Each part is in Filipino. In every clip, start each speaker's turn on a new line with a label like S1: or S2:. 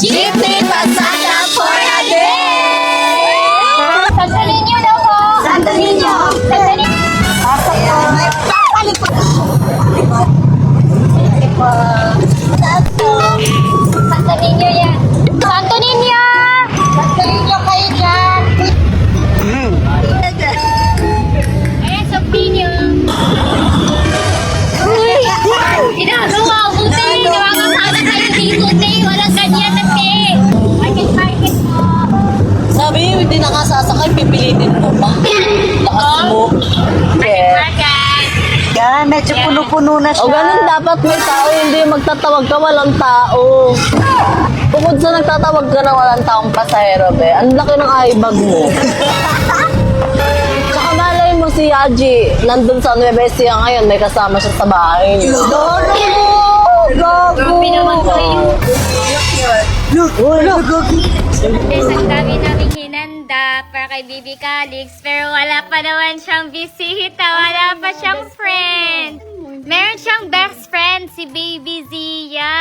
S1: Jeepney Pasada for a day!
S2: Santo Niño daw po.
S1: Santo Niño!
S2: Santo Niño.
S1: May papalikot!
S2: Santo Niño yan. Santo Niño!
S1: Santo Niño kayo dyan!
S2: Ayan, sa Niño. Ginagawa ko, te. Nakakasama tayo dito, te. Walang ganyan na, te. Market mo.
S1: Sabi niyo, hindi nakasasakay, pipilitin mo pa. Lakas mo.
S2: Market.
S1: Yan, medyo puno-puno na siya.
S3: O ganun dapat may tao, hindi magtatawag ka walang tao. Bukod sa nagtatawag ka na walang taong pasahero, be, ang laki ng eyebag mo. Tsaka malay mo si Yaji, nandun sa Nueva Ecija ngayon, may kasama siya sa bahay niyo.
S2: Grabe naman kayo.
S3: Look!
S2: Guys, ang dami naming hinanda para kay Bibi Calix, pero wala pa naman siyang bisita, wala pa siyang friend. Meron siyang best friend, si Baby Zia.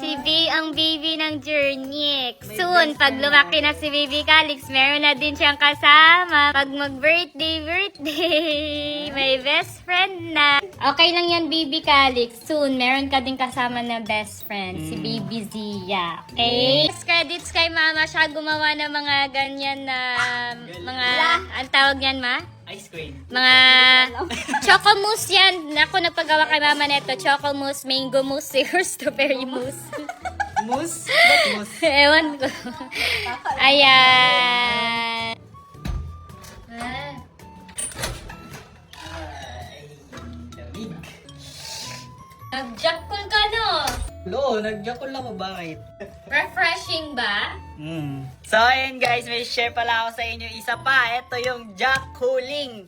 S2: Si ang baby ng Journey. Soon, pag lumaki na si Baby Calix, meron na din siyang kasama. Pag mag-birthday, may best friend na. Okay lang yan, Baby Calix. Soon, meron ka din kasama na best friend, si Baby Zia. Okay? Credits kay Mama siya gumawa ng mga ganyan na mga, ang tawag yan, Ma?
S4: Ice cream.
S2: Mga choco mousse yan. Ako nagpagawa kay Mama neto. Choco mousse, mango mousse, or strawberry mousse.
S4: Mousse? Ba't mousse?
S2: Ewan ko. Ayan.
S4: Lamig.
S2: Nag-jackal ka, no?
S4: Lo, nag-jakol ako. Bakit?
S2: Refreshing ba?
S4: So, ayun guys, may share pala ako sa inyo isa pa. Ito yung Jack Cooling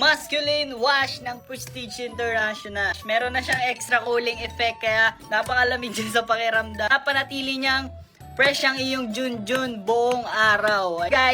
S4: Masculine Wash ng Prestige International. Meron na siyang extra cooling effect kaya napakalamig din sa pakiramdam. Napanatili niyang fresh ang iyong junjun buong araw. Guys,